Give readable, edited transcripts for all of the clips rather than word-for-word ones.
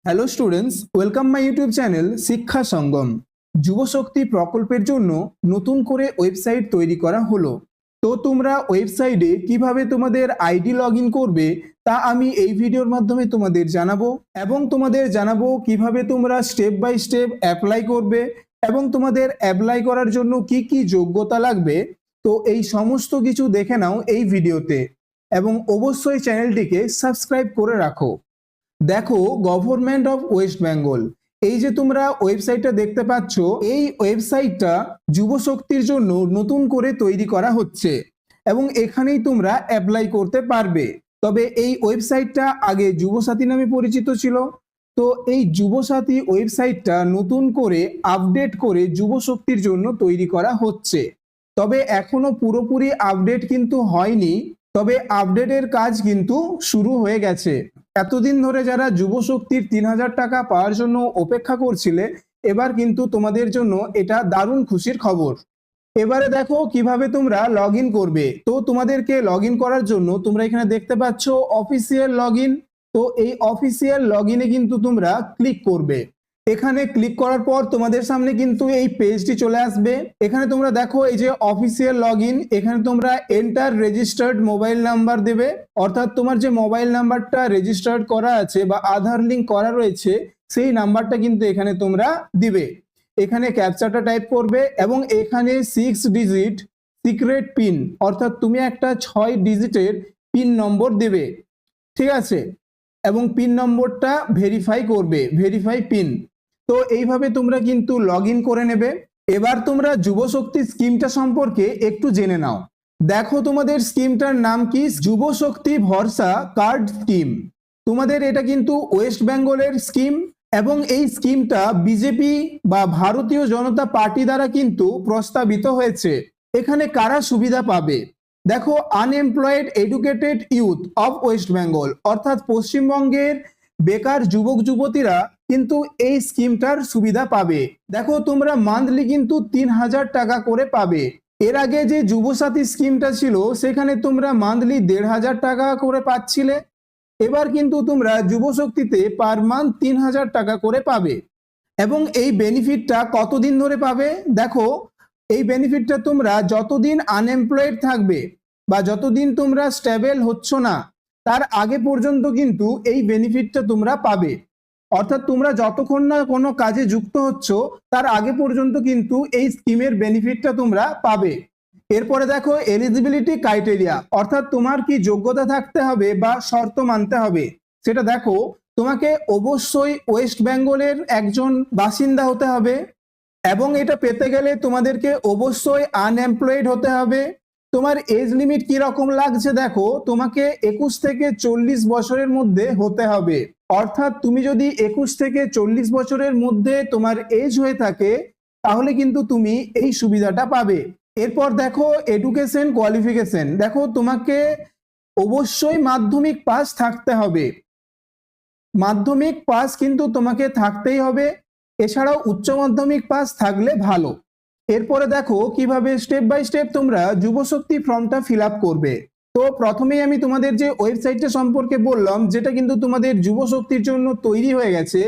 Hello students, welcome my YouTube channel শিক্ষা সঙ্গম। যুবশক্তি প্রকল্পের জন্য নতুন করে ওয়েবসাইট তৈরি করা হলো। তো তোমরা ওয়েবসাইটে কিভাবে তোমাদের আইডি লগ ইন করবে তা আমি এই ভিডিওর মাধ্যমে তোমাদের জানাবো, এবং তোমাদের জানাবো কিভাবে তোমরা স্টেপ বাই স্টেপ অ্যাপ্লাই করবে এবং তোমাদের অ্যাপ্লাই করার জন্য কি কি যোগ্যতা লাগবে। তো এই সমস্ত কিছু দেখে নাও এই ভিডিওতে, এবং অবশ্যই চ্যানেলটিকে সাবস্ক্রাইব করে রাখো। দেখো, গভর্নমেন্ট অফ ওয়েস্ট বেঙ্গল, এই যে তোমরা ওয়েবসাইটটা দেখতে পাচ্ছ, এই ওয়েবসাইটটা যুবশক্তির জন্য নতুন করে তৈরি করা হচ্ছে এবং এখানেই তোমরা অ্যাপ্লাই করতে পারবে। তবে এই ওয়েবসাইটটা আগে যুবসাথী নামে পরিচিত ছিল। তো এই যুবসাথী ওয়েবসাইটটা নতুন করে আপডেট করে যুবশক্তির জন্য তৈরি করা হচ্ছে। তবে এখনো পুরোপুরি আপডেট কিন্তু হয়নি, তবে আপডেটের কাজ কিন্তু শুরু হয়ে গেছে। এতদিন ধরে যারা যুবশক্তির ৩,০০০ টাকা পাওয়ার জন্য অপেক্ষা করছিলে, এবার কিন্তু তোমাদের জন্য এটা দারুণ খুশির খবর। এবারে দেখো কিভাবে তোমরা লগ ইন করবে। তো তোমাদেরকে লগ ইন করার জন্য তোমরা এখানে দেখতে পাচ্ছ অফিসিয়াল লগ ইন। তো এই অফিসিয়াল লগ ইনে কিন্তু তোমরা ক্লিক করবে। এখানে ক্লিক করার পর তোমাদের সামনে কিন্তু এই পেজটি চলে আসবে। এখানে তোমরা দেখো এই যে অফিসিয়াল লগ ইন, এখানে তোমরা এন্টার রেজিস্টার্ড মোবাইল নাম্বার দেবে, অর্থাৎ তোমার যে মোবাইল নাম্বারটা রেজিস্টার্ড করা আছে বা আধার লিঙ্ক করা রয়েছে সেই নাম্বারটা কিন্তু এখানে তোমরা দিবে। এখানে ক্যাপচাটা টাইপ করবে এবং এখানে 6 ডিজিট সিক্রেট পিন, অর্থাৎ তুমি একটা 6 ডিজিটের পিন নম্বর দেবে, ঠিক আছে, এবং পিন নম্বরটা ভেরিফাই করবে, ভেরিফাই পিন। তো এইভাবে তোমরা কিন্তু লগ ইন করে নেবে। এবার তোমরা যুবশক্তি স্কিমটা সম্পর্কে একটু জেনে নাও। দেখো, তোমাদের স্কিমটার নাম কি, যুবশক্তি ভরসা কার্ড স্কিম। তোমাদের এটা কিন্তু ওয়েস্ট বেঙ্গলের স্কিম এবং এই স্কিমটা বিজেপি বা ভারতীয় জনতা পার্টি দ্বারা কিন্তু প্রস্তাবিত হয়েছে। এখানে কারা সুবিধা পাবে? দেখো, unemployed educated youth of West Bengal, অর্থাৎ পশ্চিমবঙ্গের বেকার যুবক যুবতীরা কিন্তু এই স্কিমটার সুবিধা পাবে। দেখো, তোমরা মান্থলি কিন্তু ৩,০০০ টাকা করে পাবে। এর আগে যে যুবসাথী স্কিমটা ছিল সেখানে তোমরা মান্থলি ১,৫০০ টাকা করে পাচ্ছিলে। এবার কিন্তু তোমরা যুবশক্তিতে পার মান্থ ৩,০০০ টাকা করে পাবে। এবং এই বেনিফিটটা কতদিন ধরে পাবে? দেখো, এই বেনিফিটটা তোমরা যতদিন আনএমপ্লয়েড থাকবে বা যতদিন তোমরা স্টেবল হচ্ছ না তার আগে পর্যন্ত কিন্তু এই বেনিফিটটা তোমরা পাবে। অর্থাৎ তোমরা যতক্ষণ না কোনো কাজে যুক্ত হচ্ছ তার আগে পর্যন্ত কিন্তু এই স্কিমের বেনিফিটটা তোমরা পাবে। এরপরে দেখো এলিজিবিলিটি ক্রাইটেরিয়া, অর্থাৎ তোমার কি যোগ্যতা থাকতে হবে বা শর্ত মানতে হবে সেটা দেখো। তোমাকে অবশ্যই ওয়েস্ট বেঙ্গলের একজন বাসিন্দা হতে হবে এবং এটা পেতে গেলে তোমাদেরকে অবশ্যই আনএমপ্লয়েড হতে হবে। তোমার এজ লিমিট কি রকম লাগছে দেখো, তোমাকে 21 থেকে 40 বছরের মধ্যে হতে হবে। অর্থাৎ তুমি যদি 21 থেকে 40 বছরের মধ্যে তোমার এজ হয়ে থাকে তাহলে কিন্তু তুমি এই সুবিধাটা পাবে। এরপর দেখো এডুকেশন কোয়ালিফিকেশন, দেখো তোমাকে অবশ্যই মাধ্যমিক পাস থাকতে হবে। মাধ্যমিক পাস কিন্তু তোমাকে থাকতেই হবে, এছাড়াও উচ্চ মাধ্যমিক পাস থাকলে ভালো। এরপরে দেখো কিভাবে স্টেপ বাই স্টেপ তোমরা যুবশক্তি ফর্মটা ফিল আপ করবে। তো প্রথমেই আমি তোমাদের যে ওয়েবসাইটটা সম্পর্কে বললাম যেটা কিন্তু তোমাদের যুবশক্তির জন্য তৈরি হয়ে গেছে,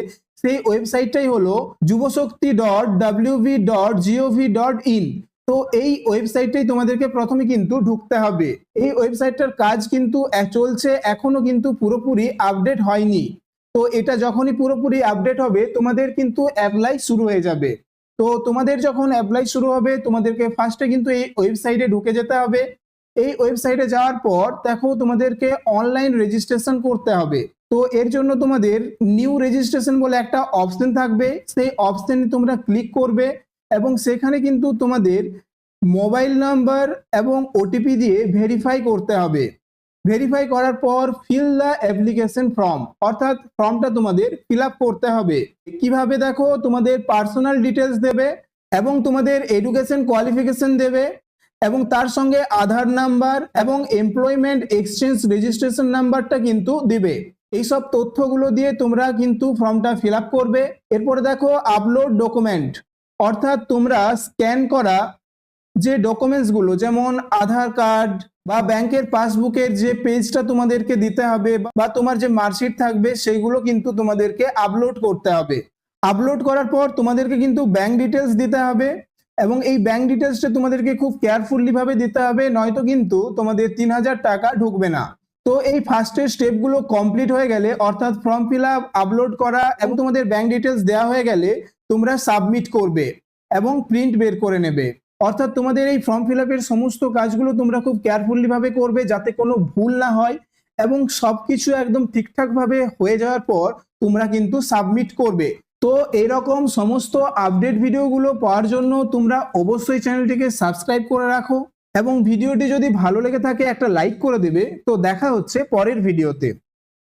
সেই ওয়েবসাইটটাই হলো jubashakti.wv.gov.in। তো এই ওয়েবসাইটটাই তোমাদেরকে প্রথমে কিন্তু ঢুকতে হবে। এই ওয়েবসাইটটার কাজ কিন্তু চলছে, এখনো কিন্তু পুরোপুরি আপডেট হয়নি। তো এটা যখনই পুরোপুরি আপডেট হবে তোমাদের কিন্তু অ্যাপ্লাই শুরু হয়ে যাবে। তো তোমাদের যখন অ্যাপ্লাই শুরু হবে তোমাদেরকে ফার্স্টে কিন্তু এই ওয়েবসাইটে ঢুকে যেতে হবে। এই ওয়েবসাইটে যাওয়ার পর দেখো তোমাদেরকে অনলাইন রেজিস্ট্রেশন করতে হবে। তো এর জন্য তোমাদের নিউ রেজিস্ট্রেশন বলে একটা অপশন থাকবে, সেই অপশনে তোমরা ক্লিক করবে এবং সেখানে কিন্তু তোমাদের মোবাইল নাম্বার এবং ওটিপি দিয়ে ভেরিফাই করতে হবে। ভেরিফাই করার পর ফিল দ্য অ্যাপ্লিকেশন ফর্ম, অর্থাৎ ফর্মটা তোমাদের ফিল আপ করতে হবে। কিভাবে? দেখো, তোমাদের পার্সোনাল ডিটেলস দেবে এবং তোমাদের এডুকেশন কোয়ালিফিকেশন দেবে এবং তার সঙ্গে আধার নাম্বার এবং এমপ্লয়মেন্ট এক্সচেঞ্জ রেজিস্ট্রেশন নাম্বারটা কিন্তু দিবে। এইসব তথ্যগুলো দিয়ে তোমরা কিন্তু ফর্মটা ফিল আপ করবে। এরপরে দেখো আপলোড ডকুমেন্ট, অর্থাৎ তোমরা স্ক্যান করা যে ডকুমেন্টসগুলো যেমন আধার কার্ড বা ব্যাংকের পাসবুকের যে পেজটা তোমাদেরকে দিতে হবে বা তোমার যে মার্কশিট থাকবে সেইগুলো কিন্তু তোমাদেরকে আপলোড করতে হবে। আপলোড করার পর তোমাদেরকে কিন্তু ব্যাংক ডিটেলস দিতে হবে এবং এই ব্যাংক ডিটেলসটা তোমাদেরকে খুব কেয়ারফুলি ভাবে দিতে হবে, নয়তো কিন্তু তোমাদের 3,000 টাকা ঢুকবে না। তো এই ফার্স্টের স্টেপগুলো কমপ্লিট হয়ে গেলে অর্থাৎ ফর্ম ফিল আপ, আপলোড করা এবং তোমাদের ব্যাংক ডিটেলস দেওয়া হয়ে গেলে তোমরা সাবমিট করবে এবং প্রিন্ট বের করে নেবে। অর্থাৎ তোমাদের এই ফর্ম ফিল আপের সমস্ত কাজগুলো তোমরা খুব কেয়ারফুলি ভাবে করবে যাতে কোনো ভুল না হয় এবং সবকিছু একদম ঠিকঠাক ভাবে হয়ে যাওয়ার পর তোমরা কিন্তু সাবমিট করবে। তো এরকম সমস্ত আপডেট ভিডিওগুলো পাওয়ার জন্য তোমরা অবশ্যই চ্যানেলটিকে সাবস্ক্রাইব করে রাখো এবং ভিডিওটি যদি ভালো লেগে থাকে একটা লাইক করে দেবে। তো দেখা হচ্ছে পরের ভিডিওতে।